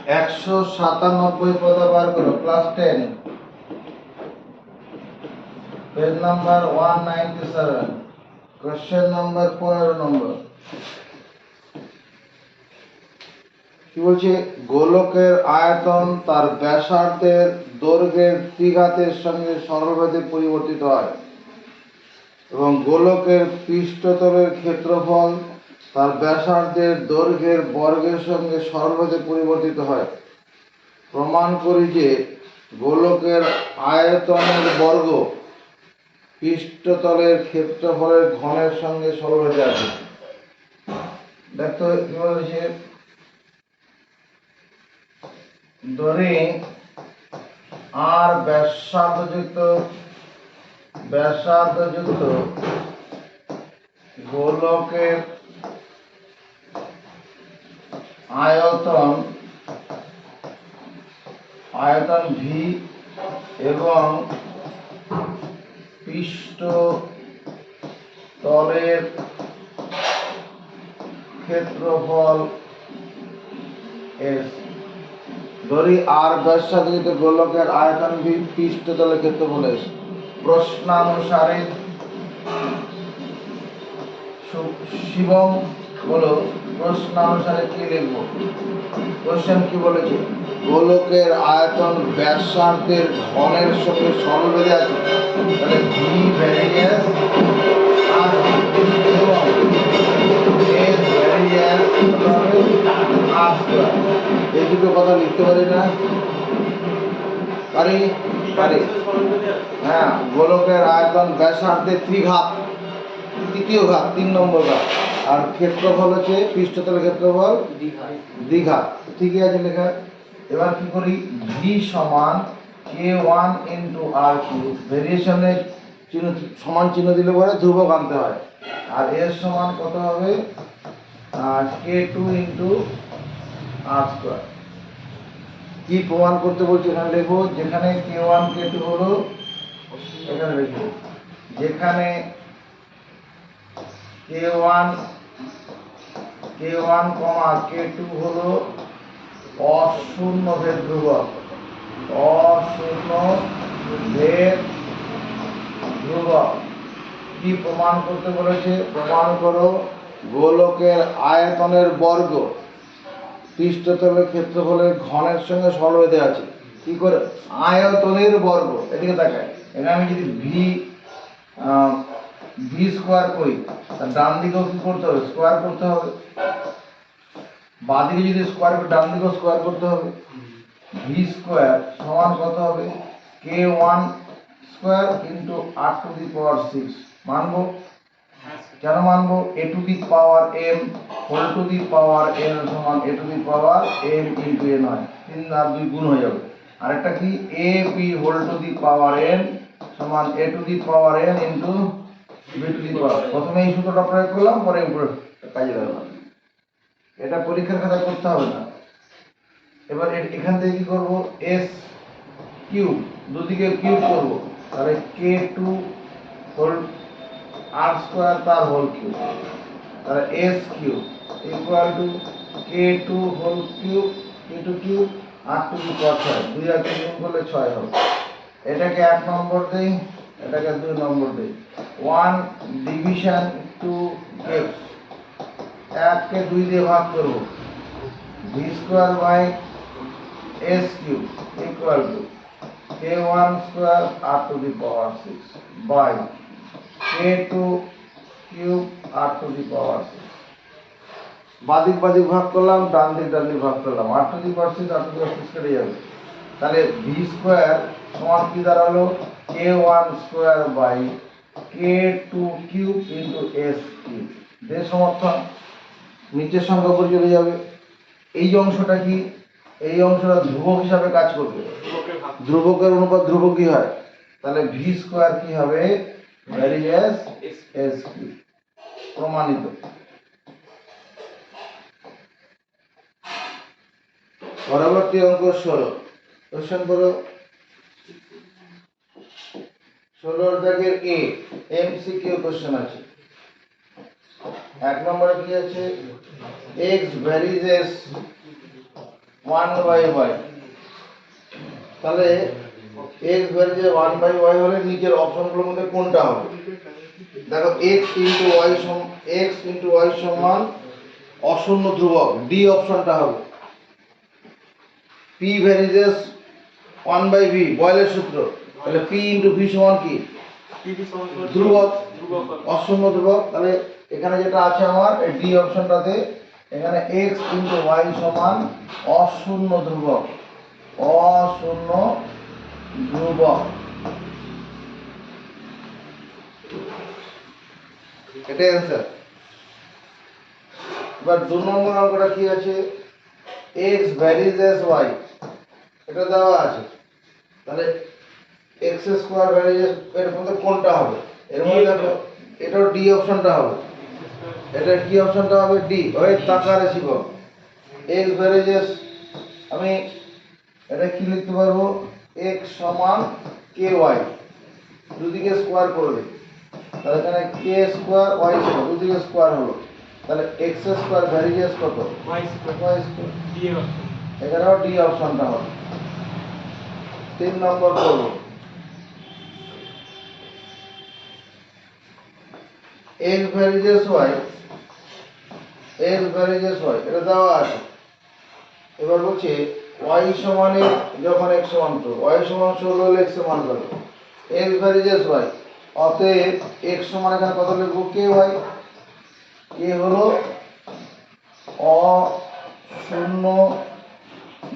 197 পদে বার করো, class 10, page number 197, question number 15 নম্বর। কি বলছে? গোলকের আয়তন তার ব্যাসার্ধের দৈর্ঘ্যের ত্রিঘাতের সঙ্গে সরলরেখায় পরিবর্তিত হয় এবং গোলকের পৃষ্ঠতলের ক্ষেত্রফল তার ব্যাসার্ধের দৈর্ঘ্যের বর্গের সঙ্গে সরলরেখায় পরিবর্তিত হয়। প্রমাণ করি যে গোলকের আয়তনের বর্গ পৃষ্ঠতলের ক্ষেত্রফলের ঘনের সঙ্গে সরলরেখায় আছে। দেখো কি বলেছে, ধরি আর ব্যাসার্ধযুক্ত গোলকের আয়তন ভি এবং পৃষ্ঠতলের ক্ষেত্রফল এস। ধরি আর ব্যাসার্ধযুক্ত গোলকের আয়তন ভি, পৃষ্ঠতলের ক্ষেত্রফল এস। প্রশ্নানুসারে শিবম বলো, প্রশ্নানুসারে কি লিখব? কোশ্চেন কি বলেছে? গোলকের আয়তন ব্যাসার্ধের ঘনের সঙ্গে সরলরেখায় আছে, তাহলে ভি ভ্যারিয়েন্স আর এবং এর ভ্যারিয়েন্স আর স্কয়ার। এই দুটো কথা লিখতে পারি না? পারি? হ্যাঁ, গোলকের আয়তন ব্যাসার্ধের ত্রিঘাত, তৃতীয় ঘাত, 3 নম্বর ঘাত, আর ক্ষেত্রফল হচ্ছে পৃষ্ঠতলের ক্ষেত্রফল দ্বিঘাত। ঠিকই আছে লেখা। এবার কি করি? ভি সমান k1 ইন্টু আর কিউ, ভেরিয়েশনের চিহ্ন সমান চিহ্ন দিলে পরে ধ্রুবক আনতে হয়। আর এর সমান কত হবে? k2 ইন্টু আর স্কয়ার। কি প্রমাণ করতে বলছি এখানে লিখবো, যেখানে k1 k2 হলো এখানে লিখবো, যেখানে k1 k2 হলো অশূন্য ভেদ ধ্রুবক, কি প্রমাণ করতে বলেছে? প্রমাণ করো গোলকের আয়তনের বর্গ পৃষ্ঠতলের ক্ষেত্রফলের ঘনের সঙ্গে সরলরেখায় আছে। কি করে? আয়তনের বর্গ, এদিকে তাকায়। এখানে আমি যদি ভি স্কোয়ার করি, তার ডান দিকেও কি করতে হবে? স্কোয়ার করতে হবে। বাঁ দিকে যদি স্কোয়ার করি, ডান দিকেও স্কোয়ার করতে হবে। ভি স্কোয়ার সমান কত হবে? k1 square into R to the power 6। মানবো? কেন মানবো? a to the power m whole to the power n সমান a to the power m into n হয়, 3 আর 2 গুণ হয়ে যাবে। আরেকটা কি? a b whole to the power n সমান a to the power n into b to the power. প্রথমে এই সূত্রটা প্রয়োগ করলাম, পরে কাজে লাগালাম। এটা পরীক্ষার খাতায় করতে হবে না। এবার এখান থেকে কি করব? s কিউব, দুদিকে কিউব করব, তাহলে k2 হোল আর স্কয়ার তার হোল কিউব, তাহলে s cube equal to k2 whole cube k2 cube R to the power 6। 2 আর 3 গুণ করলে 6 হবে। এটাকে 1 নম্বর দেই, এটাকে 2 নম্বর দেই। 1 ডিভিশন 2 gives, 1 কে 2 দিয়ে ভাগ করব, v square by s cube equal to k1 square R to the power 6 by k2 cube R to the power 6। বাদিক ভাগ করলাম, ডান দিক ভাগ করলাম, আর to the power 6 R to the power 6 কেটে যাবে। তাহলে v স্কয়ার সমান কি দাঁড়ালো? k1 square by k2 cube into s cube. দেশ সমর্থন নিচের সংখ্যা উপরে চলে যাবে। এই যে অংশটা কি? এই অংশটা ধ্রুবক হিসাবে কাজ করবে। ধ্রুবকের অনুপাত ধ্রুবকই হয়, তাহলে ভি স্কয়ার কি হবে? Variance S cube. প্রমাণিত। পরবর্তী অঙ্ক 16। কোশ্চেন করো। 16 দাগের এ এমসিকিউ কোশ্চেন আছে। 1 নম্বরে কি আছে? x varies 1/y, তাহলে x ভ্যারিয়েবল 1/y হলে নিচের অপশনগুলোর মধ্যে কোনটা হবে? দেখো x ইনটু y সমান অশূন্য ধ্রুবক, ডি অপশনটা হবে। p ভ্যারিয়েবল 1/v, বয়েলের সূত্র, তাহলে p ইনটু v সমান কি? ধ্রুবক, অশূন্য ধ্রুবক। তাহলে এখানে যেটা আছে আমার ডি অপশনটাতে, এখানে x ইনটু y সমান অশূন্য ধ্রুবক, অশূন্য ধ্রুবক, এটাই অ্যান্সার। এবার 2 নম্বর অঙ্কটা কি আছে? x ভ্যারিজ এস y, এটা দেওয়া আছে, তাহলে x স্কয়ার ভ্যারিজ এর মধ্যে কোনটা হবে? এর মধ্যে দেখো এটাও ডি অপশনটা হবে, এটা কি অপশনটা হবে? ডি। ওই তাকারে শিব x ভ্যারিজ এস, আমি এটা কি লিখতে পারবো? x সমান ky, দুদিকে স্কয়ার করে দিই, তাহলে এখানে k স্কয়ার y স্কয়ার, দুদিকে স্কয়ার হলো, তাহলে x স্কয়ার ভ্যারিজ কত? y স্কয়ার, ডি এর অপশন, এখানেও ডি অপশনটা হবে। 3 নম্বর করব, x varies y, x varies y এটা দেওয়া আছে। এবার বলছে y সমান যখন x সমান তো y সমান 16 হলে x এর মান কত? x ভ্যারিজ y, অতএব x সমান এখানে কত লিখবো? ky, k হলো অশূন্য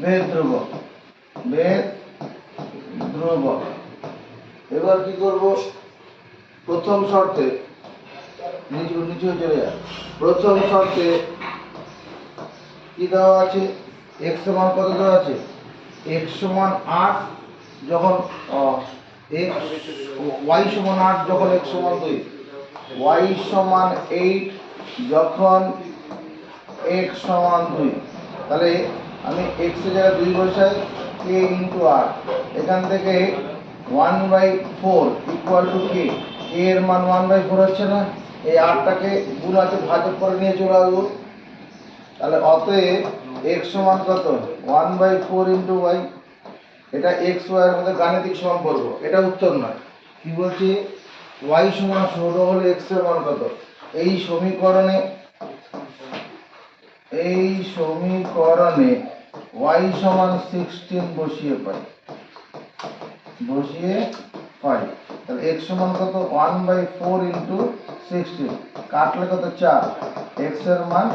ভেদ ধ্রুবক, ভেদ ধ্রুবক। এবার কি করব? প্রথম শর্তে নিচে নিচে চলে যায়, প্রথম শর্তে কি দেওয়া আছে? x সমান কত দেওয়া আছে? x সমান 8 যখন x, y সমান 8 যখন x সমান 2, y সমান 8 যখন x সমান 2, তাহলে আমি x এর জায়গায় 2 বসাই, k ইনটু r, এখান থেকে 1/4 ইকুয়াল টু k, k এর মান 1/4 হচ্ছে না? এই 8টাকে গুণ আছে ভাজক করে নিয়ে চলে আসবো, তাহলে অতএব x সমান কত? 1/4 ইনটু y, এটা x y এর মধ্যে গাণিতিক সম্পর্ক, এটা উত্তর নয়। কি বলছি? y সমান 16 হলে x এর মান কত? এই সমীকরণে y সমান 16 বসিয়ে পাই, তাহলে x সমান কত? 1/4 ইনটু 16, কাটলে কত? 4, x এর মান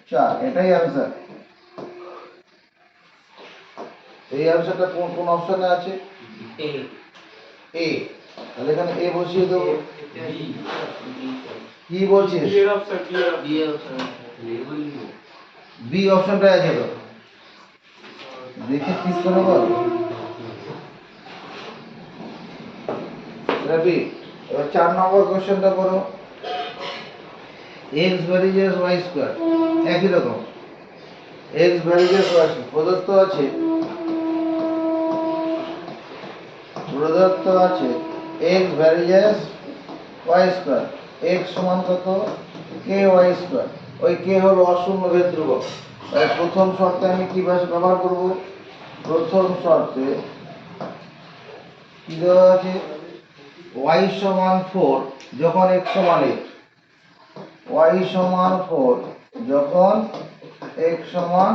4, এটাই অ্যান্সার। এই অ্যান্সারটা কোন অপশনে আছে? এ। তাহলে এখানে এ বসিয়ে দেবো। কি বলছিস? বি অপশনটা আছে তো, দেখে ঠিক করে বল। রবি, এবার 4 নম্বর কোশ্চেনটা করো। x ভ্যারিজেস y স্কয়ার, একই রকম x ভ্যারিজেস y স্কয়ার প্রদত্ত আছে, x varies as y square, x সমান কত? ky স্কয়ার, ওই k হলো অশূন্য ভেদ ধ্রুবক। তাহলে প্রথম শর্তে আমি কি ব্যবহার করব? প্রথম শর্তে কি দেওয়া আছে? y সমান 4 যখন x সমান 8, y সমান 4 যখন x সমান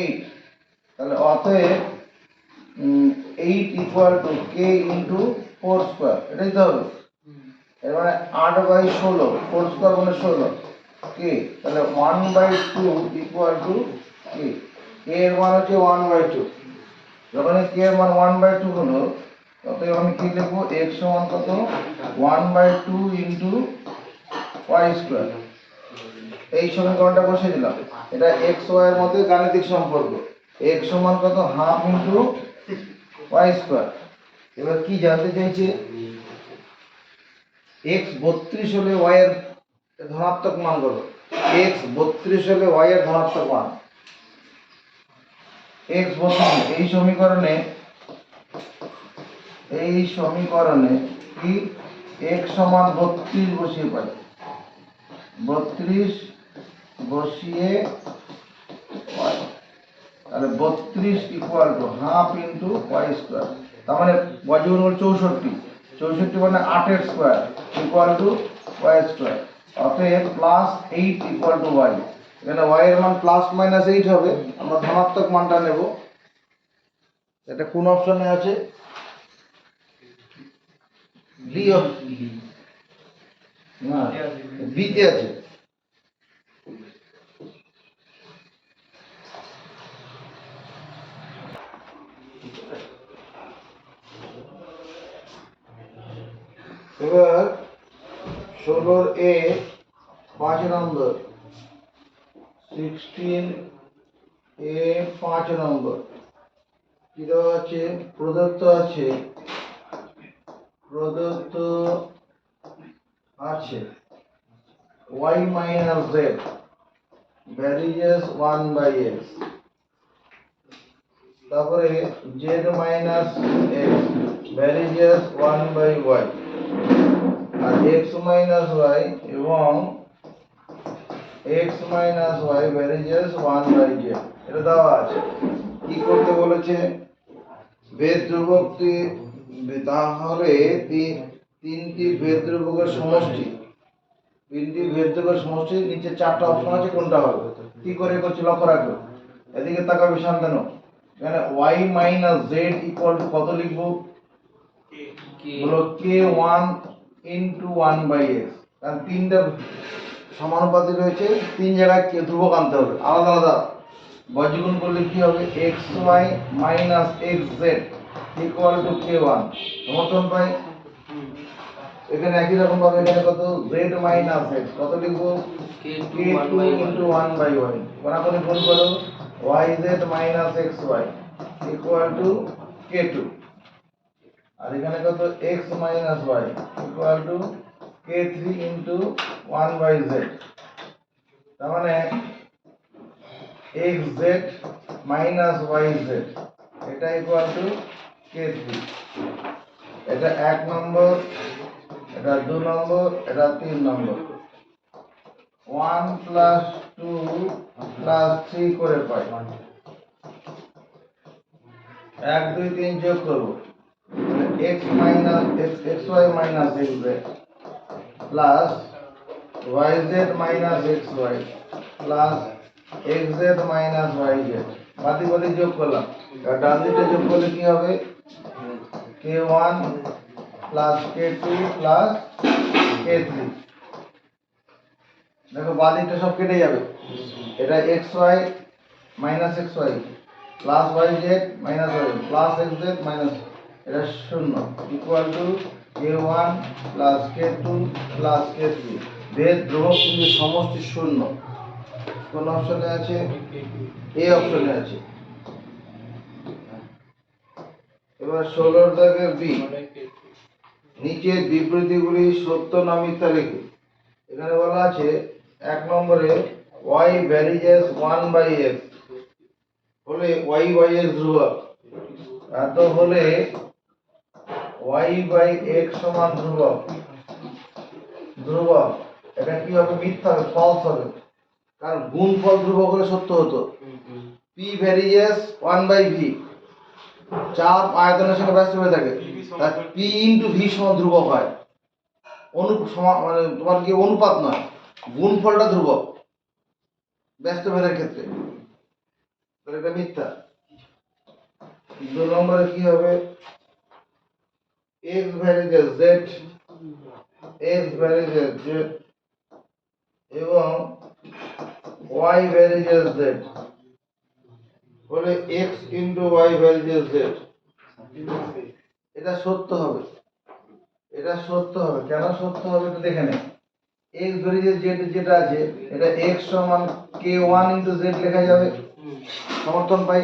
8, তাহলে অতএব 8 equal to k into 4 square, এটাই তো হবে। এর মানে 8/16, 4 স্কয়ার মানে 16, k, তাহলে 1/2 ইকুয়াল টু k, k এর মান হচ্ছে 1/2, যখন k এর মান 1/2 হলো, অতএব আমি কি লিখবো? x সমান কত? 1/2 ইন্টু y স্কয়ার, এই সমীকরণটা বসিয়ে দিলাম। এটা x y এর মধ্যে গাণিতিক সম্পর্ক, x সমান কত? Half into y square. এবার কি জানতে চাইছে? x 32 হলে y এর ধনাত্মক মান কত? x 32 হলে y এর ধনাত্মক মান, x 32, এই সমীকরণে কি x সমান 32 বসিয়ে পাই, 32 বসিয়ে তাহলে 32 equal to half into y square, তার মানে ওয়াই যুগুণ হল 64, 64 মানে 8 square equal to y square. অতএব +8 ইকুয়াল টু ওয়াই। এখানে ওয়াই এর মান +-8 হবে, আমরা ধনাত্মক মানটা নেব। এটা কোন অপশনে আছে? ডি না, বিতে আছে। এবার 16 এ 5 নম্বর, 16 এ 5 নম্বর কি দেওয়া আছে? প্রদত্ত আছে y minus z varies 1/x, তারপরে z minus x varies 1/y, আর x মাইনাস y এবং x minus y varies 1/z এটা দেওয়া আছে। কি করতে বলেছে? ভেদ ধ্রুবকটি, তাহলে তিনটি ভেদ ধ্রুবকের সমষ্টি, নিচে 4টা অপশন আছে, কোনটা হবে? কি করে করছি লক্ষ্য রাখো, এদিকে তাকাবে শান্তনু। এখানে y minus z equal to কত লিখবো? বলো k1 ইনটু 1/x, কারণ তিনটা সমানুপাতি রয়েছে, তিন জায়গায় ধ্রুবক আনতে হবে আলাদা আলাদা। বজ্রগুণ করলে কি হবে? xy minus xz equal to k1, সমর্থন পাই। এখানে একই রকম ভাবে এখানে কত? z মাইনাস x, কত লিখবো? k2 ইনটু 1/y, কোনাকুনি গুণ করো, yz minus xy equal to k2, আর এখানে কত? x minus y equal to k3 into 1/z, তার মানে xz মাইনাস yz এটা ইকুয়াল টু k3। এটা 1 নম্বর, এটা 2 নম্বর, এটা 3 নম্বর। 1 প্লাস 2 প্লাস 3 করে পাই। 1 2 3 যোগ করব, x minus xy minus xz plus yz minus xy plus xz minus yz, বাদি বাদি যোগ করলাম, আর ডান দিকে যোগ করলে কি হবে? k1 plus k2 plus k3। দেখো বাদিটা সব কেটে যাবে, এটা xy minus xy plus yz minus y plus xz minus, এটা 0 equal to k1 plus k2 plus k3। ভেদ ধ্রুবক কিন্তু সমষ্টি 0। কোন অপশনে আছে? এ অপশনে আছে। এবার 16 দাগের বি, নিচের বিবৃতিগুলি সত্য না মিথ্যা লিখে। এখানে বলা আছে 1 নম্বরে y ভ্যারিয়েস 1/x হলে y/x ধ্রুবক, এত হলে y/x সমান ধ্রুবক। এটা কি হবে? মিথ্যা হবে, ফলস হবে, কারণ গুণফল ধ্রুবক হলে সত্য হতো। p ভ্যারিয়েস 1/v, চাপ আয়তনের সঙ্গে ব্যস্ত হয়ে থাকে, তার p ইনটু v সমান ধ্রুবক হয়। মানে তোমার কি অনুপাত নয়, গুণফলটা ধ্রুবক ব্যস্ত ভেদের ক্ষেত্রে, তাহলে এটা মিথ্যা। 2 নম্বরে কি হবে? x ভ্যারিয়েস z এবং y ভ্যারিয়েস z হলে x into y varies z, এটা সত্য হবে। এটা সত্য হবে, কেন সত্য হবে একটু দেখে নে। x ভ্যারিয়েস z যেটা আছে, এটা x সমান k1 ইনটু z লেখা যাবে, সমর্থন পাই।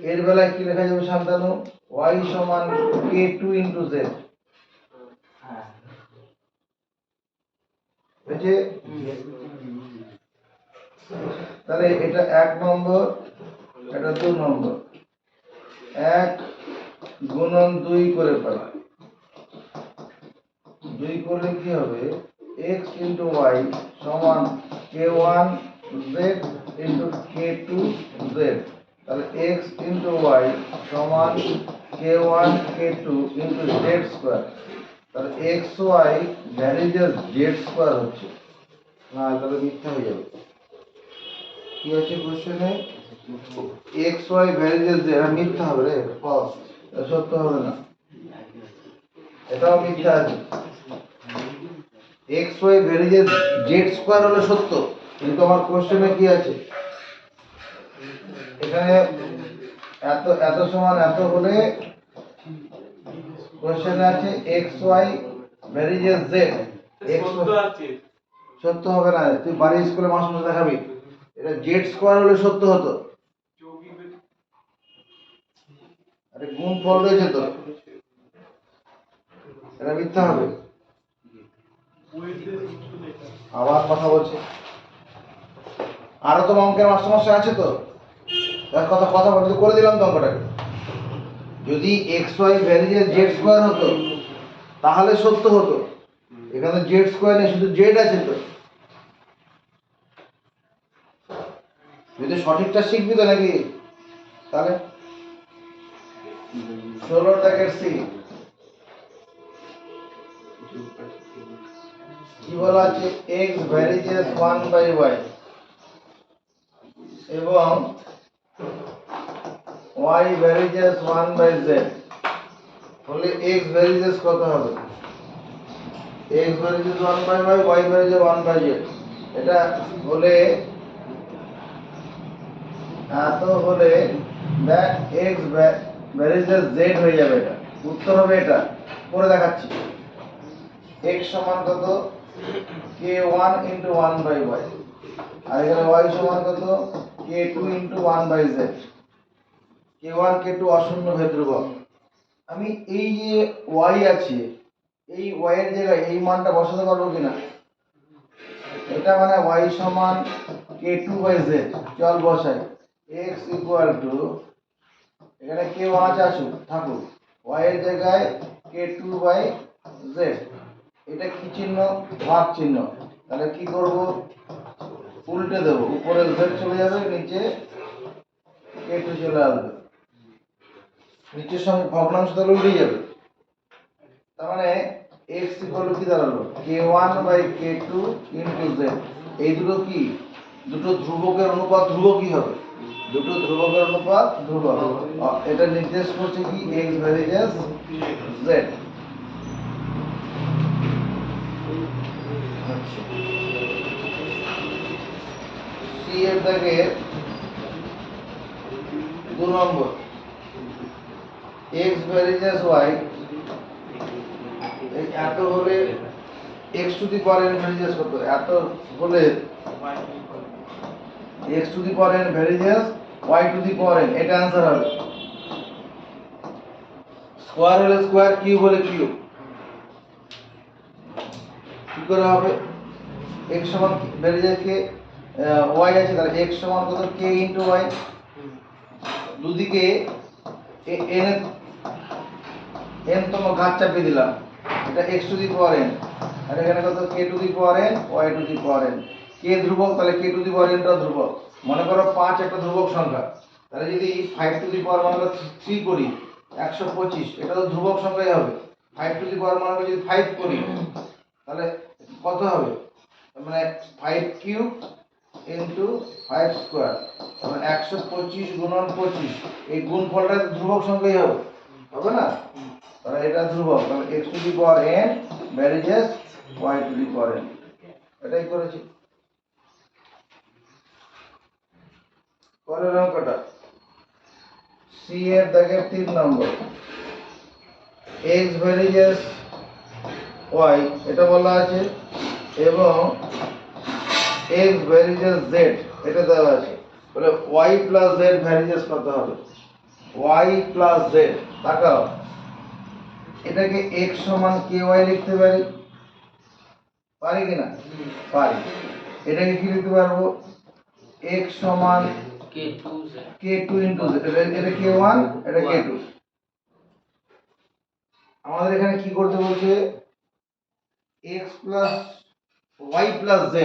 এর বেলায় কি লেখা যাবে শান্তনু? y সমান k2 ইনটু z, বুঝছে? তাহলে এটা 1 নম্বর, এটা 2 নম্বর। 1 গুণন 2 করে পাই, 2 করলে কি হবে? x ইনটু y সমান k1 z into k2 z তাহলে x ইন্টু ওয়াই সমান k1 k2 into Z square. তাহলে X Y varies Z square হচ্ছে না, তাহলে মিথ্যা হয়ে যাবে। কি আছে কোশ্চেনে? এক্স ওয়াই ভ্যারিজেস জেড, মিথ্যা হবে রে, ফলস, সত্য হবে না, এটাও মিথ্যা আছে। X Y varies Z square হলে সত্য, কিন্তু আমার কোশ্চেনে কি আছে এখানে এত এত সমান এত হলে কোশ্চেনে আছে x Y varies z. X সত্য হবে না, তুই বাড়ি স্কুলে মাস্টার দেখাবি। এটা জেড স্কোয়ার হলে সত্য হতো। আরে গুণ ফল রয়েছে তো, এটা মিথ্যা হবে। আবার কথা বলছে, আরো তো অঙ্কের মাস্টার আছে তো, কথা কথা বলতে করে দিলাম তো অঙ্কটাকে। যদি x Y varies Z square হতো তাহলে সত্য হতো, এখানে জেড স্কোয়ার নেই, শুধু জেড আছে তো। যদি সঠিকটা শিখবি তো নাকি, তাহলে 16 দাগের সি কি বলা আছে, x ভ্যারিজেস 1/y এবং y ভ্যারিজেস 1/z হলে x ভ্যারিজেস কত হবে? x varies as 1/y, y varies as 1/z। এটা হলে এত হলে দেখ x ভ্যারিজেস z হয়ে যাবে, এটা উত্তর হবে। এটা করে দেখাচ্ছি। x সমান কত, k1 ইন্টু 1/y, আর এখানে y সমান কত, k2 into 1/z। k1 k2 অশূন্য ধ্রুবক। আমি এই যে y আছে, এই y এর জায়গায় এই মানটা বসাতে পারবো কিনা? এটা মানে y সমান k2/z। চল বসাই, x ইকুয়াল টু, এখানে k1 আছে, আসুক থাকুক, y এর জায়গায় k2/z। এটা কি চিহ্ন? ভাগ চিহ্ন। তাহলে কি করব, উল্টে দেবো, উপরে z চলে যাবে, নিচে k2 চলে আসবে, নিচের সঙ্গে ভগ্নাংশ তাহলে উল্টে যাবে। তার মানে x ইকুয়াল টু কি দাঁড়ালো, k1/k2 ইনটু z। এই দুটো কি, দুটো ধ্রুবকের অনুপাত ধ্রুবক কি হবে, দুটো ধ্রুবকের অনুপাত ধ্রুবক। এটা নির্দেশ করছে কি, x ভ্যারিজেস z। সি এর দাগে 2 নম্বর, x ভ্যারিজেস y এত হলে x two the power n varies as কত, এত হলে x two the power n varies as y two the power n, এটা आंसर হবে। স্কয়ার হলে স্কয়ার, কিউব হলে কিউব, কি করে হবে? x সমান ভ্যারিজেস কে y আছে, তাহলে x সমান কত, k ইনটু y, দুদিকে n তম ঘাত চাপিয়ে দিলাম, এটা x two the power n, আর এখানে কত, k two the power n y two the power n। k ধ্রুবক, তাহলে k two the power n টা ধ্রুবক। মনে করো 5 একটা ধ্রুবক সংখ্যা, তাহলে যদি 5 টু দি পাওয়ার মানে 3 করি, 125, এটা তো ধ্রুবক সংখ্যাই হবে। 5 টু দি পাওয়ার মানে যদি 5 করি, তাহলে কত হবে, মানে 5 কিউব ইনটু 5 স্কয়ার, মানে 125 গুণন 25, এই গুণফলটা ধ্রুবক সংখ্যাই হবে, হবে না? তাহলে এটা ধ্রুবক, তাহলে x two the power n varies as y two the power n, এটাই করেছি। পরের অঙ্কটা সি এর দাগের 3 নম্বর, x ভ্যারিজেস y এটা বলা আছে এবং x ভ্যারিজেস z এটা দেওয়া আছে। বলে y প্লাস z ভ্যারিজেস কত হবে, y প্লাস z। তাকাও, এটাকে x সমান ky লিখতে পারি, পারি কিনা? পারি। এটাকে কি লিখতে পারবো, x সমান k2 ইনটু z, এটা k1 এটা k2। আমাদের এখানে কি করতে বলছে, x plus y plus z।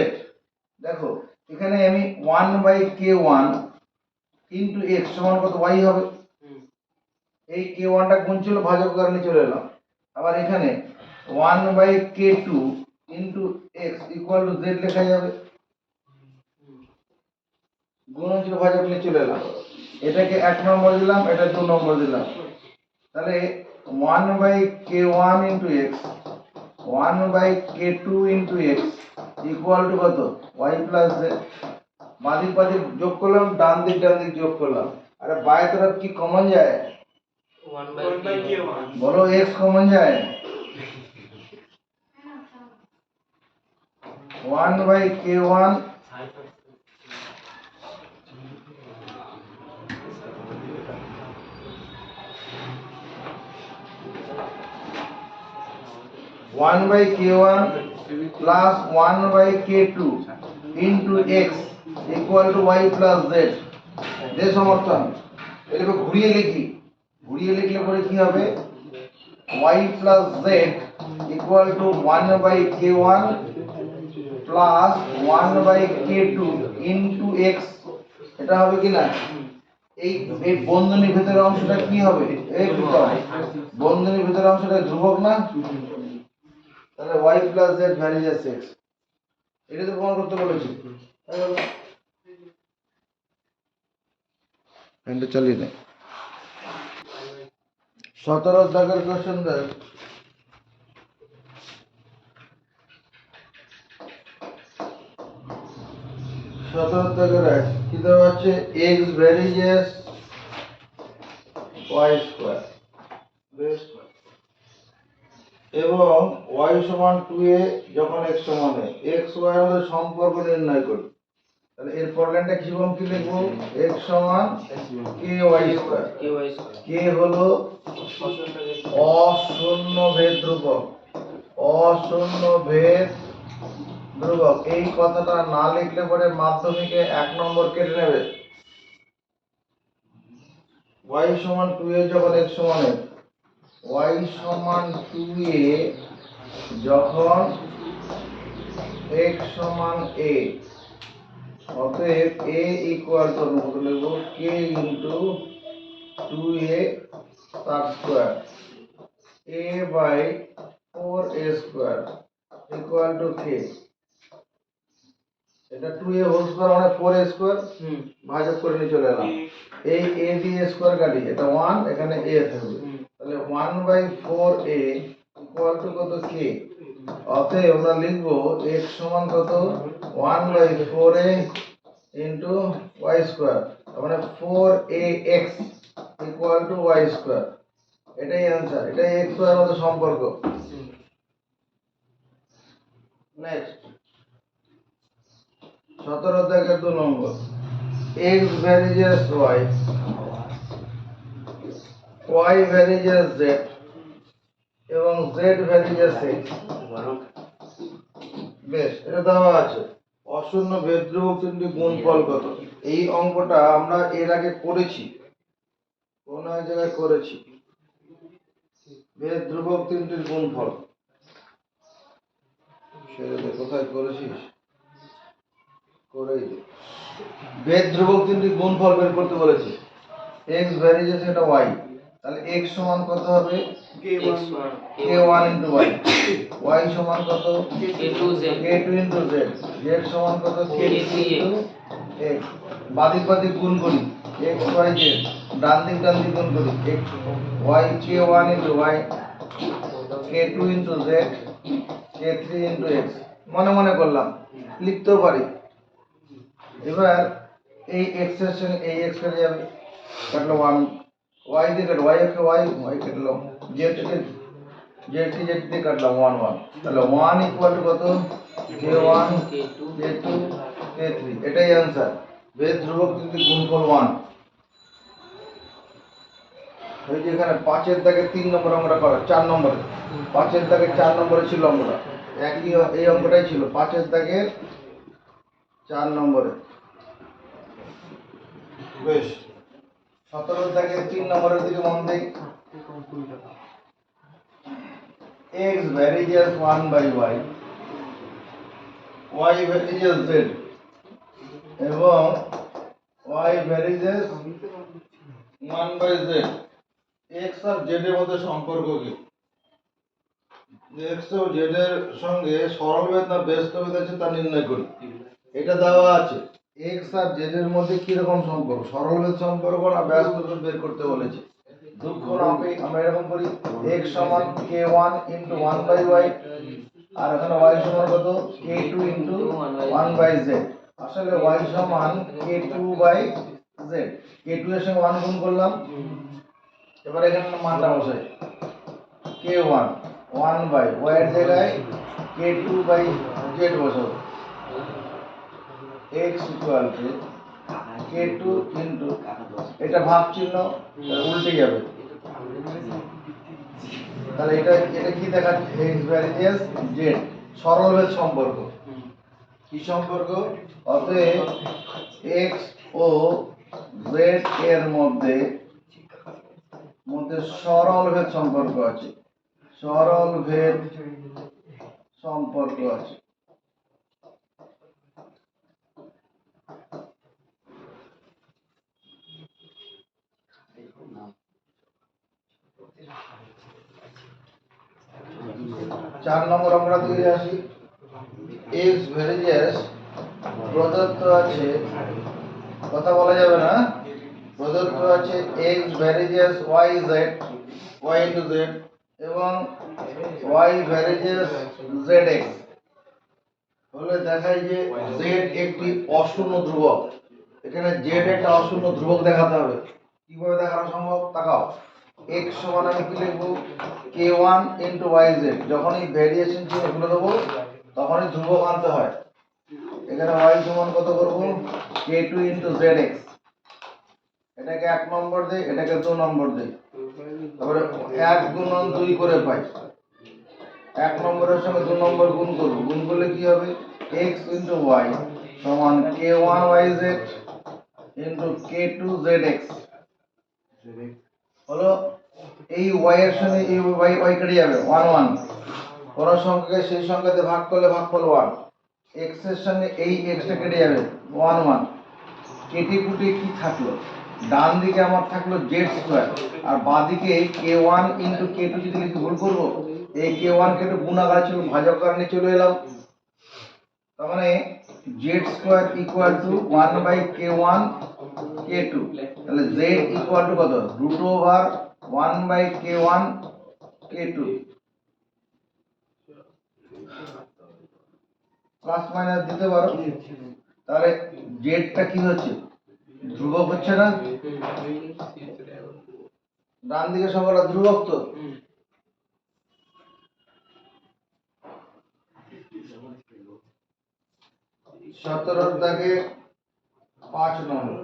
দেখো এখানে আমি 1/k1 ইন্টু এক্স সমান কত ওয়াই হবে। এই কে ওয়ানটা গুণ ছিল, ভাজক কারণে চলে এলাম। আবার এখানে 1/k2 into x equal to Z লেখা যাবে, গুণ ছিল ভাজক নিয়ে চলে এলাম। এটাকে 1 নম্বর দিলাম, এটা 2 নম্বর দিলাম। তাহলে 1/k1 into x 1/k2 into x equal to কত y প্লাস জেড। বাদিক বাদিক যোগ করলাম, ডান দিক যোগ করলাম। আরে বায়ের তরফ কি কমন যায়? 1/k1 বলো x কমন যায়। 1/k1 1/k1 plus 1/k2 into x equal to y plus z। যে সমর্থন এটাকে ঘুরিয়ে লিখি, ঘুরিয়ে লিখলে পরে কি হবে, y plus z equal to 1/k1 plus 1/k2 into x। এটা হবে কি না? এই এই বন্ধনীর ভিতরের অংশটা কি হবে? এই বন্ধনীর ভিতরের অংশটা ধ্রুবক না? তাহলে y plus z varies x। এটা তো প্রমাণ করতে বলেছি। ফ্যানটা চালিয়ে দে। 17 দাগের কোশ্চেন দেখ। 17 দাগের কি দেওয়া আছে? x ভ্যারিয়েস y স্কয়ার এবং y সমান 2a যখন x সমান a, x y এর মধ্যে সম্পর্ক নির্ণয় করি। তাহলে এর পরলেনটা কিরকম কি লিখবো? x সমান ky স্কয়ার। k হলো অশূন্য ভেদ ধ্রুবক, অশূন্য ভেদ ধ্রুবক। এই কথাটা না লিখলে পরে মাধ্যমিকে 1 নম্বর কেটে নেবে। y সমান 2a যখন x সমান a, y সমান 2a যখন x সমান a, অতএব a ইকুয়াল টু আমরা কত লিখব? k ইনটু 2a তার square a by 4a square equal to k। এটা 2a হোল স্কয়ার মানে 4a স্কয়ার, ভাজক করে নিয়ে চলে এলাম। এই a দিয়ে স্কয়ার কাটি, এটা 1, এখানে a থাকবে। তাহলে 1/4a ইকুয়াল টু কত? k। অতএব আমরা লিখব x সমান কত? 1/4a ইনটু y স্কয়ার, মানে 4ax equal to y square. এটাই आंसर, এটাই x y এর মধ্যে সম্পর্ক। নেক্সট 17 দাগের 2 নম্বর, x varies y, y varies z এবং z ভ্যারিয়েস x। বেশ, এটা দেওয়া আছে। অশূন্য ভেদ ধ্রুবক তিনটি গুণফল কত? এই অঙ্কটা আমরা এর আগে করেছি, কোন এক জায়গায় করেছি। ভেদ ধ্রুবক তিনটির গুণফল সেটা কোথায় করেছিস? করেই দে। ভেদ ধ্রুবক তিনটির গুণফল বের করতে বলেছি। x ভ্যারিয়েস এটা y, তাহলে x সমান কত হবে? k1 into y। y সমান কত? k2 into z। z সমান কত? k3 into x। বাদিক বাদিক গুণ করি, x y z, ডান দিক গুণ করি, x y k1 into y, k2 into z, k3 into x। মনে মনে করলাম, লিখতেও পারি। এবার এই x এর সঙ্গে এই x কেটে যাবে, কাটলো 1, y দিয়ে কাটলো, y একে y কাটলো, z কে z দিয়ে কাটলাম 1 1। তাহলে 1 ইকুয়াল টু কত? k1 k2 k3। এটাই आंसर। ভেদ ধ্রুবক তিনটি গুণফল 1। এই যে এখানে 5 এর দাগে 3 নম্বর অঙ্কটা করো, 4 নম্বরে 5 এর দাগে 4 নম্বরে ছিল অঙ্কটা, একই এই অঙ্কটাই ছিল 5 এর দাগে 4 নম্বরে। বেশ, 17 দাগে 3 নম্বরের দিকে মন দেই। x varies 1/y, y varies z এবং y ভ্যারিজেস 1/z। x আর z এর মধ্যে সম্পর্ক কি? x ও z এর সঙ্গে সরলভেদ না ব্যস্তভেদ আছে তা নির্ণয় করি। এটা দেওয়া আছে x আর z এর মধ্যে কি রকম সম্পর্ক, সরলভেদ সম্পর্ক না ব্যস্তভেদ বের করতে বলেছে। দুঃখ না পেয়ে আমরা এরকম করি x সমান k1 * 1/y আর এখানে y সমান কত k2 * 1/z। আসলে y সমান k2/z, k2 এর সঙ্গে 1 গুণ করলাম, এবার এখানে মানটা বসাই k1 1/y এর জায়গায় k2/z বসাবো। x k2 ইনটু এটা ভাগ চিহ্ন উল্টে যাবে, তাহলে এটা কি দেখাচ্ছে x ভ্যারিজেস z, সরলভেদ সম্পর্ক। কি সম্পর্ক? অতএব x ও z এর মধ্যে সরলভেদ সম্পর্ক আছে, সরলভেদ সম্পর্ক আছে। চার নম্বর আমরা দিয়ে আসি x ভ্যারিজেস প্রদত্ত আছে, কথা বলা যাবে না, প্রদত্ত আছে x varies as yz y into z এবং y ভ্যারিজেস zx হলে দেখায় যে z একটি অশূন্য ধ্রুবক। এখানে z একটা অশূন্য ধ্রুবক দেখাতে হবে। কিভাবে দেখানো সম্ভব? তাকাও, x সমান আমি কি লিখবো k1 * yz। যখনই ভেরিয়েশন চিহ্ন তুলে দেবো তখনই ধ্রুবক আনতে হয়। এখানে y সমান কত করব k2 * zx, এটাকে 1 নম্বর দেই, এটাকে 2 নম্বর দেই, তারপরে 1 গুণন 2 করে পাই। 1 নম্বরের সঙ্গে 2 নম্বর গুণ করব, গুণ করলে কি হবে x * y সমান k1yz * k2zx হলো। এই y এর সঙ্গে এই y কেটে যাবে 1 1, কোন সংখ্যাকে সেই সংখ্যাতে ভাগ করলে ভাগফল 1, x এর সঙ্গে এই x টা কেটে যাবে 1 1, কেটে কুটে কি থাকলো, ডান দিকে আমার থাকলো z² আর বাঁ দিকে k1 * k2 যদি লিখে ভুল করব, এই k1 কে তো গুণ আকারে ছিল ভাজক আকারে নিয়ে চলে এলাম, তার মানে z² = 1/k1 k2, তাহলে z = কত √1/k1 k2, প্লাস মাইনাস দিতে পারো। তাহলে z টা কি হচ্ছে ধ্রুবক হচ্ছে না, ডান দিকে সংখ্যাটা ধ্রুবক তো। সতেরোর দাগে 5 নম্বর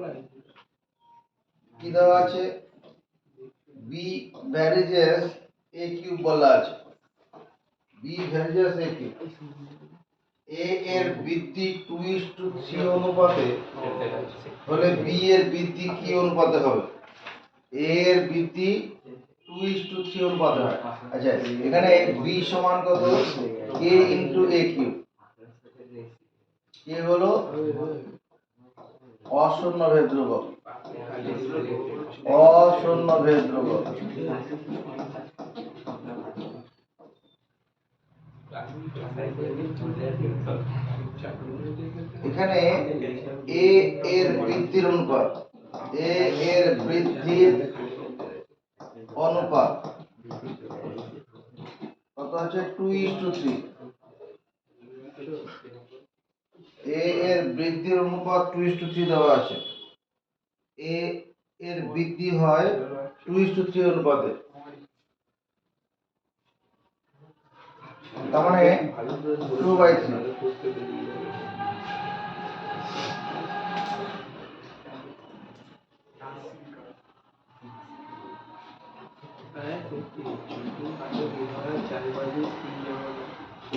কি দেওয়া আছে b ভ্যারিজেস a কিউব বলা আছে। b varies as a cube, a এর বৃদ্ধি 2:3 অনুপাতে হলে b এর বৃদ্ধি কি অনুপাতে হবে? a এর বৃদ্ধি 2:3 অনুপাতে হয়। আচ্ছা, এখানে b সমান কত k * a কিউব, k হলো অশূন্য ভেদ ধ্রুবক, অশূন্য ভেদ ধ্রুবক। এখানে a এর বৃদ্ধির অনুপাত, a এর বৃদ্ধির অনুপাত কত আছে 2:3, a এর বৃদ্ধির অনুপাত 2:3 দেওয়া আছে, a এর বৃদ্ধি হয় 2:3 অনুপাতে, তার মানে 2/3।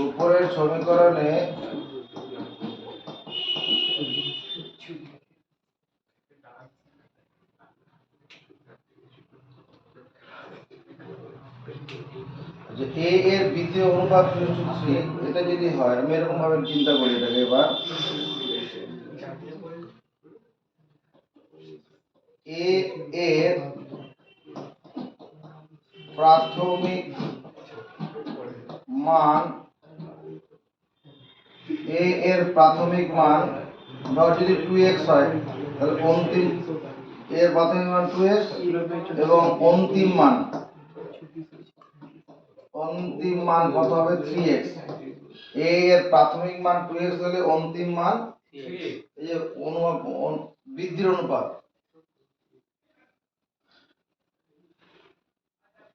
উপরের সমীকরণে যে a এর বৃদ্ধি অনুপাত 2:3, এটা যদি হয় আমি এরকম ভাবে চিন্তা করি এটাকে, এবার এর প্রাথমিক মান এর প্রাথমিক মান ধর যদি 2x হয় তাহলে অন্তিম এর প্রাথমিক মান 2x এবং অন্তিম মান কত হবে 3x। এর প্রাথমিক মান 2x হলে অন্তিম মান এই যে বৃদ্ধির অনুপাত,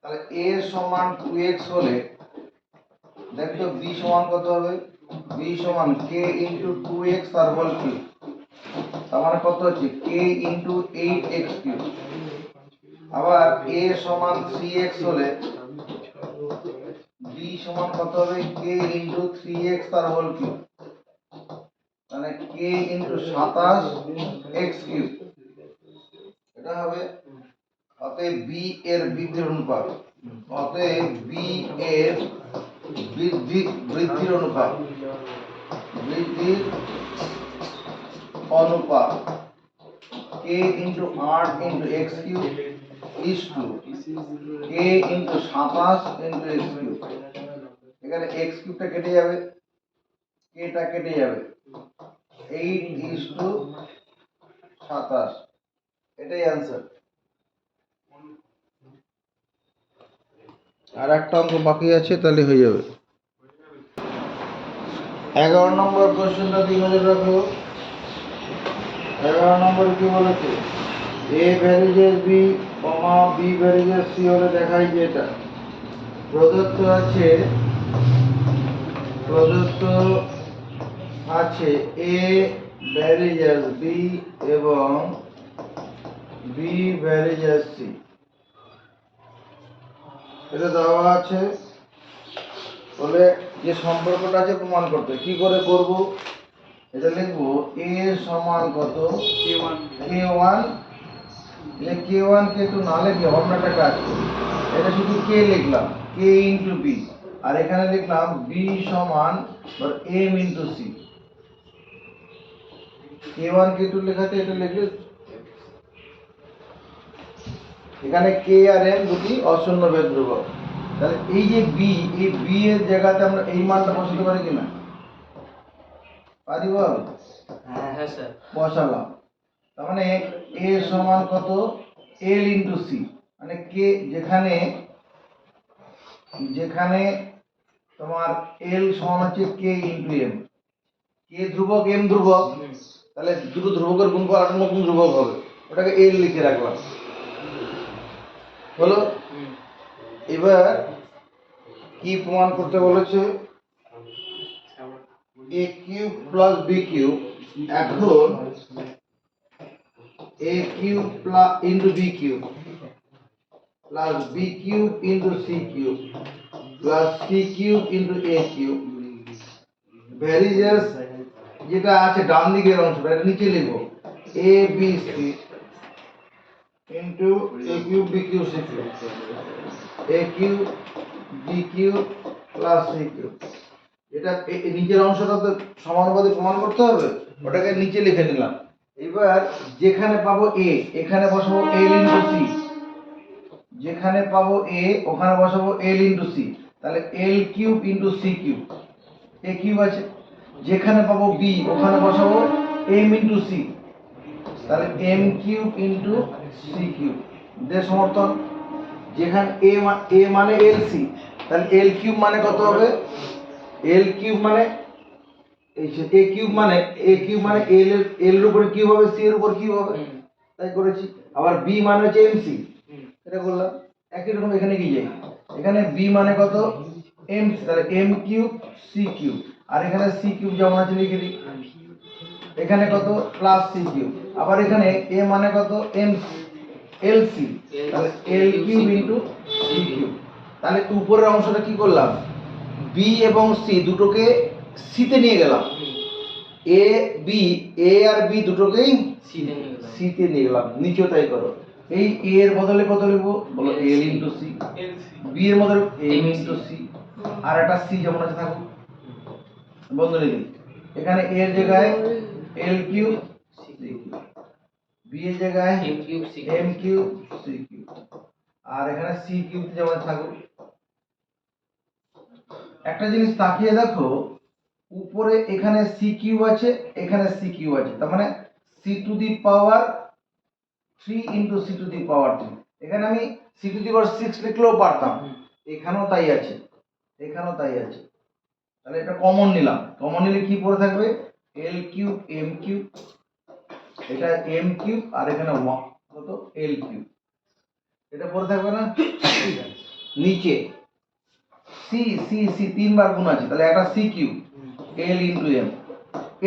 তাহলে a সমান 2x হলে দেখো b সমান কত হবে, b সমান k ইনটু 2x তার হোল কিউব, তার মানে কত হচ্ছে k ইনটু 8x কিউব। আবার a সমান 3x হলে b সমান কত হবে k ইনটু 3x তার হোল কিউব, মানে k ইনটু 27x কিউব। এটা হবে অতএব b এর বৃদ্ধির অনুপাত, অতএব b এর বৃদ্ধির অনুপাত k into 8 into x cube is to k into 27 into x কিউব। এখানে x কিউবটা কেটে যাবে, k টা কেটে যাবে, 8 ইজ টু 27, এটাই অ্যান্সার। আর একটা অঙ্ক বাকি আছে, তাহলে হয়ে যাবে। 11 নম্বর কোশ্চেনটা দিয়ে নজর রাখো। 11 নম্বরে কি বলেছে, a varies as b, b varies as c হলে দেখাই যে এটা প্রদত্ত আছে a ভ্যারিজেস b এবং b ভ্যারিজেস c, এটা দেওয়া আছে। বলে যে সম্পর্কটা আছে প্রমাণ করতে, কি করে করব, এটা লিখবো a সমান কত k1, এই k1 k2 না লিখে অন্য একটা কাজ করি, এটা শুধু k লিখলাম k ইনটু b, আর এখানে লিখলাম b সমান m into c। k1 k2 লেখাতে এটা লিখলে এখানে k আর m দুটি অশূন্য ভেদ ধ্রুবক, তাহলে এই যে b, এই b এর জায়গাতে আমরা এই মানটা বসাতে পারি কিনা, পারিব? হ্যাঁ হ্যাঁ স্যার বসালাম। তার মানে a সমান কত l ইনটু c, মানে k যেখানে তোমার l সমান হচ্ছে k ইনটু m, k ধ্রুবক m ধ্রুবক, তাহলে দুটো ধ্রুবকের গুণফল আর নতুন ধ্রুবক হবে, ওটাকে l লিখে রাখলাম, হলো। এবার কি প্রমাণ করতে বলেছে, a cube plus b cube, এখন a cube plus into b cube plus b cube into c cube plus c cube into a cube, varies as যেটা আছে ডান দিকের অংশটা এটা নিচে লিখবো a b c into a cube b cube c cube, a cube b cube plus c cube. এটা নিচের অংশটা তো সমানুপাতে প্রমাণ করতে হবে, ওটাকে নিচে লিখে নিলাম। এবার যেখানে পাবো a এখানে বসাবো l ইনটু c, যেখানে পাবো a ওখানে বসাবো l ইনটু c, তাহলে l cube into c cube, a cube আছে। যেখানে পাবো b ওখানে বসাবো m ইনটু c, তাহলে m cube into c cube, দিয়ে সমর্থন। যেখানে a মানে lc, তাহলে l কিউব মানে কত হবে, l কিউব মানে এই যে a কিউব মানে l এর উপরে কিউব হবে, c এর উপর কিউব হবে, তাই করেছি। আবার b মানে হচ্ছে mc, এটা করলাম। একই রকম এখানে কি যাই, এখানে b মানে কত mc, তাহলে m কিউব c কিউব, আর এখানে c কিউব যেমন আছে লিখে দিই, এখানে কত প্লাস c কিউব, আবার এখানে a মানে কত mc lc, তাহলে l cube into c cube. তাহলে উপরের অংশটা কি করলাম, b এবং c দুটোকে c তে নিয়ে গেলাম, a আর b দুটোকেই c তে নিয়ে গেলাম, নিচেও তাই করো। এই a এর বদলে কত লিখবো, বলো l ইনটু c, b এর বদলে m ইনটু c, আর একটা c যেমন আছে থাকুক, বন্ধ লিখি। এখানে a এর জায়গায় l cube c cube, B এর জায়গায় M cube C M cube C cube, আর এখানে সি কিউব যেমন থাকুক। একটা জিনিস তাকিয়ে দেখো, উপরে এখানে সি কিউব আছে, এখানে সি কিউব আছে, তার মানে C to the power 3 into C to the power 3। এখানে আমি সি টু দি পাওয়ার 6 লিখলেও পারতাম, এখানেও তাই আছে, এখানেও তাই আছে। তাহলে এটা কমন নিলাম, কমন নিলে কি পড়ে থাকবে, এল কিউব এম কিউব, এটা এম কিউব আর এখানে কত এল কিউব, এটা পড়ে থাকবে না। নিচে সি সি সি তিনবার গুণ আছে, তাহলে একটা C cube L into M,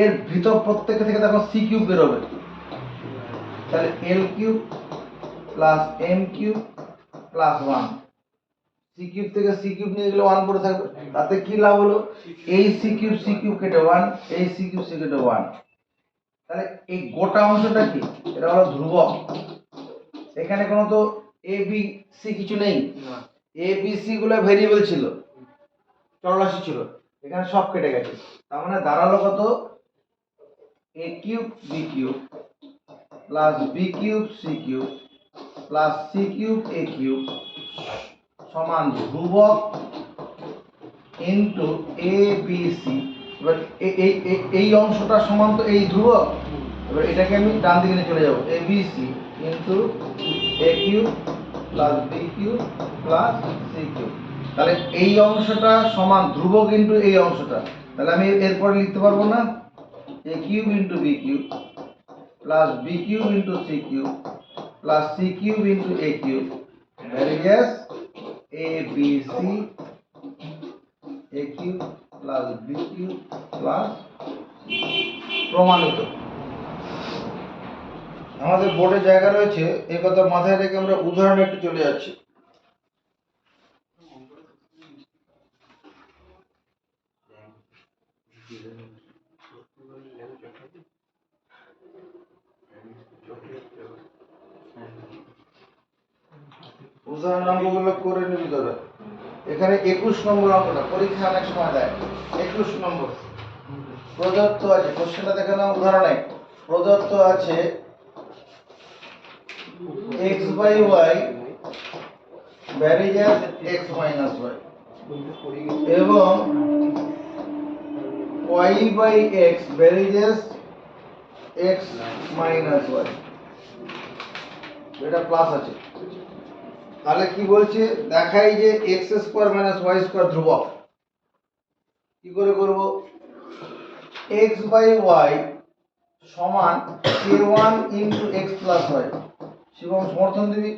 এর ভিতর প্রত্যেক থেকে দেখো সি কিউব বেরোবে, তাহলে L cube plus M cube plus 1, C cube থেকে সি কিউব নিয়ে গেলে 1 পড়ে থাকবে। তাতে কি লাভ হলো, এই সি কিউব কেটে 1, এই সি কিউব কেটে 1, তাহলে এই গোটা অংশটা কি, এটা হলো ধ্রুবক। এখানে কোনো তো এ বি সি কিছু নেই, এ বি সি গুলো ভেরিয়েবল ছিল, চলরাশি ছিল, এখানে সব কেটে গেছে। তার মানে দাঁড়ালো কত, A cube B cube plus B cube C cube plus C cube A cube সমান ধ্রুবক ইন্টু এ বি সি। এবার এই অংশটা সমান তো এই ধ্রুবক, এবার এটাকে আমি ডান দিকে নিয়ে চলে যাবো, A B C into A cube plus B cube plus C cube. তাহলে এই অংশটা সমান ধ্রুবক ইন্টু এই অংশটা, তাহলে আমি এরপরে লিখতে পারবো না, A cube into B cube plus B cube into C cube plus C cube into A cube varies A B C A cube plus B cube plus, প্রমাণিত। আমাদের বোর্ডে জায়গা রয়েছে, এই কথা মাথায় রেখে আমরা উদাহরণে একটু চলে যাচ্ছি। উদাহরণ অঙ্কগুলো করে নিবি তোরা। এখানে 21 নম্বর অঙ্কটা পরীক্ষা অনেক সময় দেয়, 21 নম্বর প্রদত্ত আছে, কোশ্চেনটা দেখে নাও। উদাহরণে প্রদত্ত আছে x by y varies as x minus y এবং y by x varies as x minus y, এটা প্লাস আছে। তাহলে কি বলছে, দেখাই যে x square minus y square ধ্রুবক। কি করে করব, x বাই y সমান k1 into x plus y। Shivam সমর্থন দিবি।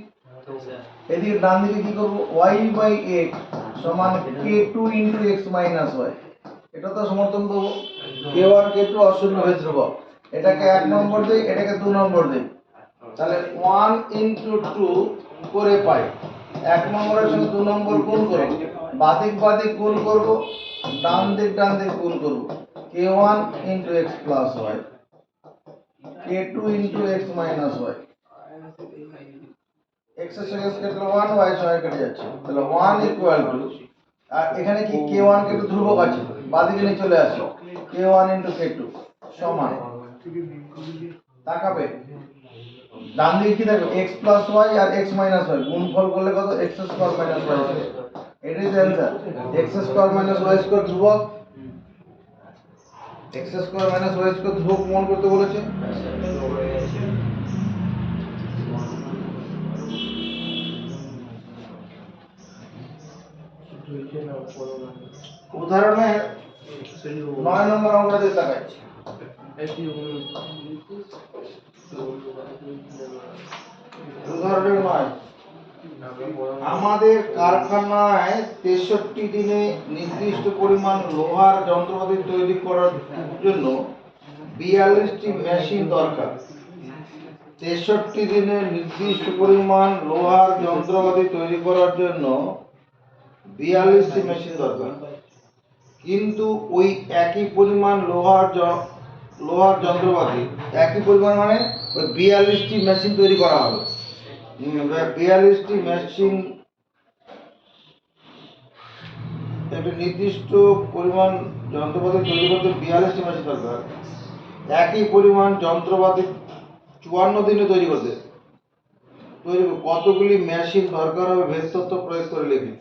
এদিকে ডান দিকে কি করব, y বাই x সমান k2 into x minus y, এটা তো সমর্থন দেবো। k1 k2 অশূন্য হয়ে ধ্রুবক, এটাকে 1 নম্বর দেই, এটাকে 2 নম্বর দেই, তাহলে 1 ইনটু 2 করে পাই। 1 নম্বরের সঙ্গে 2 নম্বর গুণ করব, বাদিক বাদিক গুণ করব, ডান দিক গুণ করব, k1 into x plus y k2 into x minus y, x এর সঙ্গে কেটে 1, y এর সঙ্গে কেটে যাচ্ছে, তাহলে 1 ইকুয়াল টু, আর এখানে কি k1 k2 ধ্রুবক আছে, বাদিকে নিয়ে চলে আসে, k1 ইনটু k2 সমান, তাকাবে ডান দিকে কি থাকবে, x প্লাস y আর x মাইনাস y গুণফল করলে কত, x square minus y square, এটাই তো answer. x square minus y square ধ্রুবক, x square minus y square ধ্রুবক প্রমাণ করতে বলেছে। উদাহরণে 9 নম্বর অঙ্কটা দিয়ে তাকাচ্ছি। উদাহরণে 9, আমাদের কারখানায় 63 দিনে নির্দিষ্ট পরিমাণ লোহার যন্ত্রপাতি তৈরি করার জন্য 42টি মেশিন দরকার। 63 দিনে নির্দিষ্ট পরিমাণ লোহার যন্ত্রপাতি তৈরি করার জন্য 42টি মেশিন দরকার, কিন্তু ওই একই পরিমাণ লোহার যন্ত্রপাতি, একই পরিমাণ মানে ওই 42টি মেশিন তৈরি করা হবে, 42টি মেশিন, একটা নির্দিষ্ট পরিমাণ যন্ত্রপাতি তৈরি করতে 42টি মেশিন দরকার। একই পরিমাণ যন্ত্রপাতি 54 দিনে তৈরি করতে কতগুলি মেশিন দরকার হবে ভেদ তত্ত্ব প্রয়োগ করে লিখি।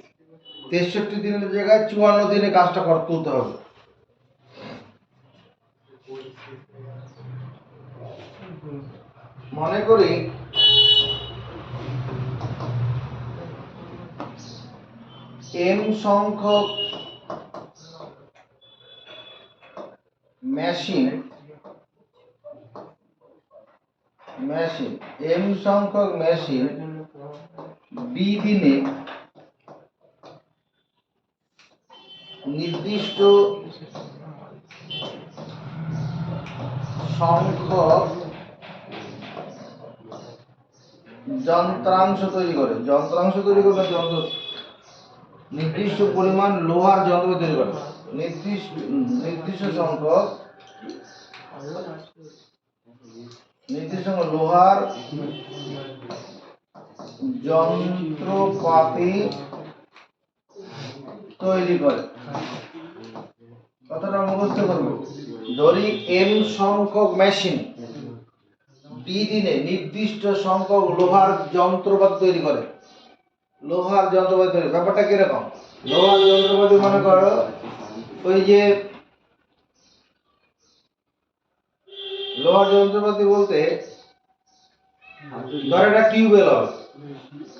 63 দিনের জায়গায় 54 দিনে কাজটা তুলতে হবে। মনে করি m সংখ্যক মেশিন m সংখ্যক মেশিন b দিনে নির্দিষ্ট সংখ্যক যন্ত্রাংশ তৈরি করে নির্দিষ্ট পরিমাণ লোহার যন্ত্র তৈরি করে নির্দিষ্ট সংখ্যক লোহার যন্ত্রপাতি তৈরি করে। কথাটা মুখস্থ করবো। ধরি m সংখ্যক মেশিন b দিনে নির্দিষ্ট সংখ্যক লোহার যন্ত্রপাতি তৈরি করে। ব্যাপারটা কিরকম? লোহার যন্ত্রপাতি মনে করো ওই যে লোহার যন্ত্রপাতি বলতে ধর একটা টিউবওয়েল হবে,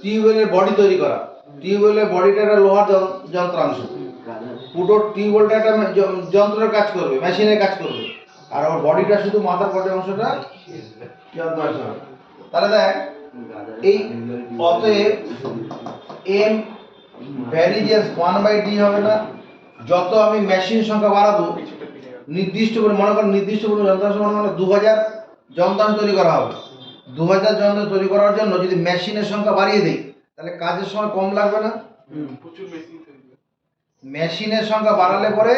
টিউবওয়েলের বডি তৈরি করা, টিউবওয়েলের বডিটা একটা লোহার যন্ত্রাংশ, পুরো টিউবওয়েলটা একটা যন্ত্রের কাজ করবে, মেশিনের কাজ করবে, আর ওর বডিটা শুধু মাথার বডি অংশটা যন্ত্রাংশ হবে। তাহলে দেখ এই অতএব m ভ্যারিজেস 1/d হবে না? যত আমি মেশিন সংখ্যা বাড়াবো নির্দিষ্ট করে মনে করেন নির্দিষ্ট কোনো যন্ত্রাংশ মানে 2000 যন্ত্রাংশ তৈরি করা হবে। 2000 যন্ত্র তৈরি করার জন্য যদি মেশিনের সংখ্যা বাড়িয়ে দেই তাহলে কাজের সময় কম লাগবে না? মেশিনের সংখ্যা বাড়ালে পরে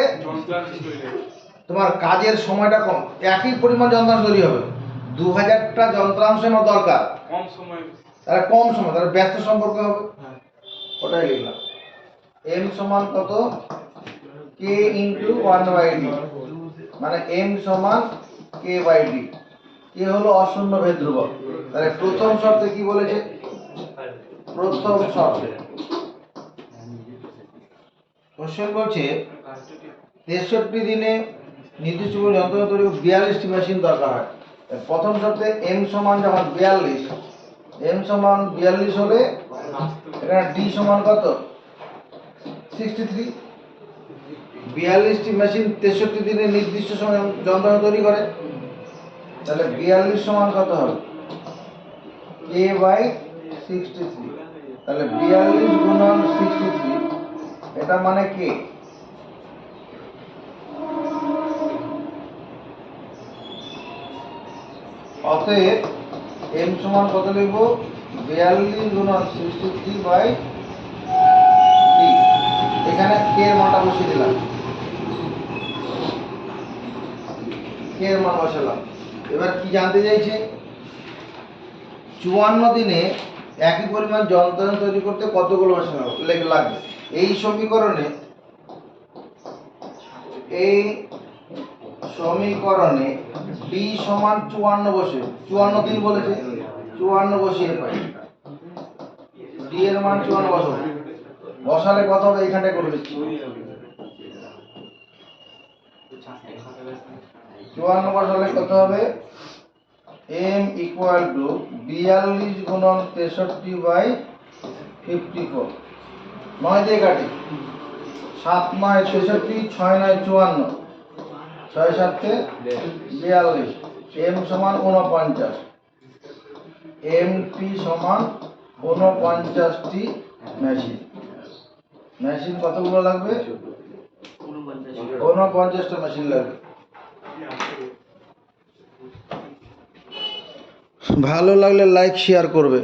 তোমার কাজের সময়টা কম, একই পরিমাণ যন্ত্রাংশ তৈরি হবে। 2000টা যন্ত্রাংশ আমার দরকার, কম সময়, তাহলে ব্যস্ত সম্পর্ক হবে। ওটাই লিখলাম। m সমান কত? k ইন্টু 1/d, মানে m সমান k/d। k হলো অশূন্য ভেদ ধ্রুবক। তাহলে প্রথম শর্তে কি বলেছে? প্রথম শর্তে কোশ্চেন বলছে 63 দিনে নির্দিষ্ট যন্ত্র তৈরি 42টি মেশিন দরকার হয়। প্রথম শর্তে m সমান যখন 42, m সমান 42 হলে এখানে d সমান কত? 63। 42টি মেশিন 63 দিনে নির্দিষ্ট সময় যন্ত্র তৈরি করে, তাহলে 42 সমান কত হবে? k/63। তাহলে 42 গুণন 63 এটা মানে k। অতএব m সমান কত লিখব? 42 গুণন 63/d। এখানে k এর মানটা বসিয়ে দিলাম, k এর মান বসালাম। এবার কি জানতে চাইছে? 54 দিনে একই পরিমাণ যন্ত্রাংশ তৈরি করতে কতগুলো মেশিন লাগবে? এই সমীকরণে d সমান 54 বসে, 54 দিন বলেছে, 54 বসিয়ে পাই, d এর মান 54 বসালে কত হবে? এখানটায় করে দিচ্ছি। 54 বসালে কত হবে? m ইকুয়াল টু 42 গুণন 63/54। 9 দিয়ে কাটি, 7 9 63, 6 9 54, 6 7 42, m সমান 49, mp সমান 49টি মেশিন কতগুলো লাগবে? 49টা মেশিন লাগবে। ভালো লাগলে লাইক শেয়ার করবে।